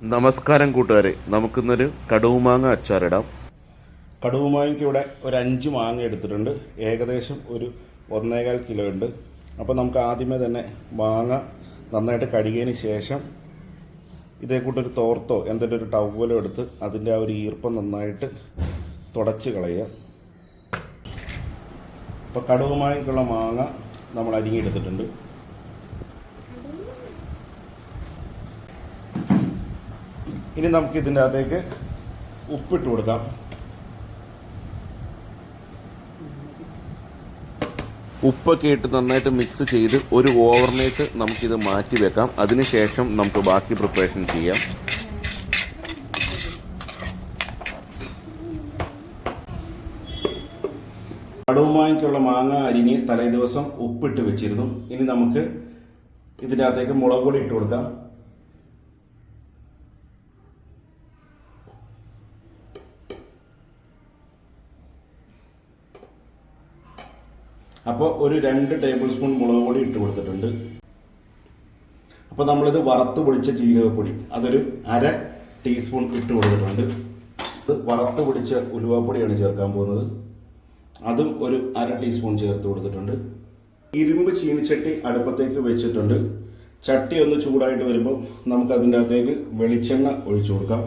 നമസ്കാരം കൂട്ടുകാരെ, നമുക്കിന്നൊരു കടുവുമാങ്ങ അച്ചാറിടാം. കടുവുമാങ്ങയ്ക്ക് ഇവിടെ ഒരു 5 മാങ്ങ എടുത്തിട്ടുണ്ട്. ഏകദേശം ഒരു 1.25 കിലോ ഉണ്ട്. അപ്പോൾ നമുക്ക് ആദ്യമേ തന്നെ മാങ്ങ നന്നായിട്ട് കഴുകിയതിന് ശേഷം ഇതേ കൂട്ടൊരു തോർത്തോ എന്തെങ്കിലും ഒരു ടവലോ എടുത്ത് അതിൻ്റെ ആ ഒരു ഈർപ്പം നന്നായിട്ട് തുടച്ച് കളയുക. അപ്പോൾ കടുവുമാങ്ങയ്ക്കുള്ള മാങ്ങ നമ്മൾ അരിഞ്ഞെടുത്തിട്ടുണ്ട്. ഇനി നമുക്ക് ഇതിൻ്റെ അകത്തേക്ക് ഉപ്പിട്ട് കൊടുക്കാം. ഉപ്പൊക്കെ ഇട്ട് നന്നായിട്ട് മിക്സ് ചെയ്ത് ഒരു ഓവർനൈറ്റ് നമുക്കിത് മാറ്റി വെക്കാം. അതിനുശേഷം നമുക്ക് ബാക്കി പ്രിപ്പറേഷൻ ചെയ്യാം. കടുവുമാങ്ങയ്ക്കുള്ള മാങ്ങ അരിഞ്ഞ് തലേ ദിവസം ഉപ്പിട്ട് വെച്ചിരുന്നു. ഇനി നമുക്ക് ഇതിൻ്റെ അകത്തേക്ക് മുളക് പൊടി ഇട്ട് കൊടുക്കാം. അപ്പോൾ ഒരു 2 ടേബിൾ സ്പൂൺ മുളക് പൊടി ഇട്ട് കൊടുത്തിട്ടുണ്ട്. അപ്പോൾ നമ്മളിത് വറുത്ത് പൊടിച്ച ജീരകപ്പൊടി അതൊരു 1/2 ടീസ്പൂൺ ഇട്ട് കൊടുത്തിട്ടുണ്ട്. ഇത് വറുത്ത് പൊടിച്ച ഉലുവാപ്പൊടിയാണ് ചേർക്കാൻ പോകുന്നത്. അതും ഒരു 1/2 ടീസ്പൂൺ ചേർത്ത് കൊടുത്തിട്ടുണ്ട്. ഇരുമ്പ് ചീനിച്ചട്ടി അടുപ്പത്തേക്ക് വെച്ചിട്ടുണ്ട്. ചട്ടി ഒന്ന് ചൂടായിട്ട് വരുമ്പോൾ നമുക്ക് അതിൻ്റെ അകത്തേക്ക് വെളിച്ചെണ്ണ ഒഴിച്ചു കൊടുക്കാം.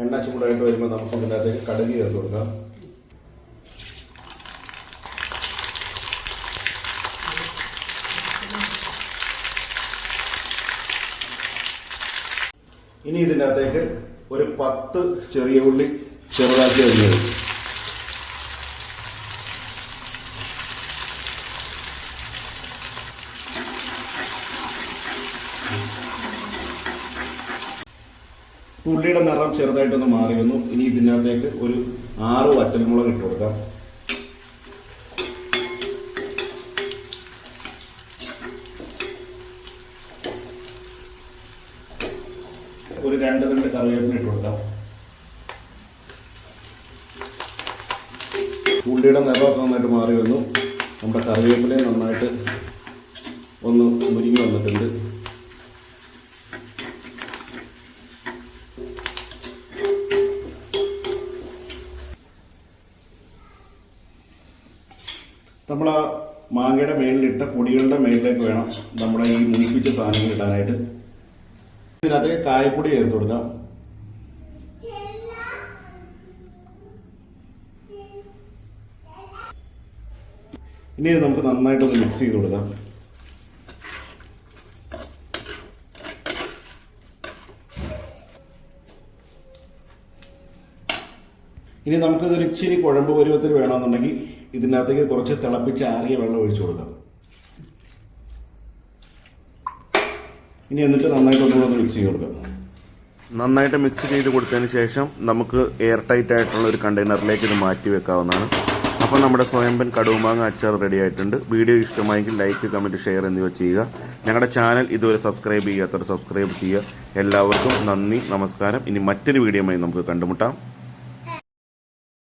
എണ്ണ ചൂടായിട്ട് വരുമ്പോൾ നമുക്ക് അതിൻ്റെ അകത്തേക്ക് കടുക് ചേർത്ത് കൊടുക്കാം. ഇനി ഇതിൻ്റെ അകത്തേക്ക് ഒരു 10 ചെറിയ ഉള്ളി ചെറുതാക്കി അരിഞ്ഞത്, ഉള്ളിയുടെ നിറം ചെറുതായിട്ടൊന്ന് മാറി വന്നു. ഇനി ഇതിൻ്റെ അകത്തേക്ക് ഒരു 6 വറ്റൽമുളക് ഇട്ട് കൊടുക്കാം. ഒരു 2 തണ്ട് കറിവേപ്പില ഇട്ട് കൊടുക്കാം. ഉള്ളിയുടെ നിറമൊക്കെ നന്നായിട്ട് മാറി വന്നു. നമ്മുടെ കറിവേപ്പില നന്നായിട്ട് ഒന്ന് മുരിങ്ങി വന്നിട്ടുണ്ട്. നമ്മൾ ആ മാങ്ങയുടെ മേളിലിട്ട പൊടികളുടെ മേളിലേക്ക് വേണം നമ്മുടെ ഈ മുനിപ്പിച്ച സാധനങ്ങൾ ഇടാനായിട്ട്. ഇതിനകത്തേക്ക് കായപ്പൊടി ചേർത്ത് കൊടുക്കാം. ഇനി ഇത് നമുക്ക് നന്നായിട്ടൊന്ന് മിക്സ് ചെയ്ത് കൊടുക്കാം. ഇനി നമുക്കിതൊരു ഇച്ചിരി കുഴമ്പ് പരുവത്തിൽ വേണമെന്നുണ്ടെങ്കിൽ ഇതിനകത്തേക്ക് കുറച്ച് തിളപ്പിച്ച് ആറിയ വെള്ളം ഒഴിച്ചു കൊടുക്കാം. ഇനി എന്നിട്ട് നന്നായിട്ട് ഒന്നുകൂടെ മിക്സ് ചെയ്ത് കൊടുക്കാം. നന്നായിട്ട് മിക്സ് ചെയ്ത് കൊടുത്തതിന് ശേഷം നമുക്ക് എയർ ടൈറ്റ് ആയിട്ടുള്ള ഒരു കണ്ടെയ്നറിലേക്ക് ഇത് മാറ്റി വെക്കാവുന്നതാണ്. അപ്പോൾ നമ്മുടെ സ്വയംഭൻ കടുവുമാങ്ങ അച്ചാർ റെഡി ആയിട്ടുണ്ട്. വീഡിയോ ഇഷ്ടമായെങ്കിൽ ലൈക്ക്, കമൻറ്റ്, ഷെയർ എന്നിവ ചെയ്യുക. ഞങ്ങളുടെ ചാനൽ ഇതുവരെ സബ്സ്ക്രൈബ് ചെയ്യാത്തവർ സബ്സ്ക്രൈബ് ചെയ്യുക. എല്ലാവർക്കും നന്ദി, നമസ്കാരം. ഇനി മറ്റൊരു വീഡിയോയുമായി നമുക്ക് കണ്ടുമുട്ടാം.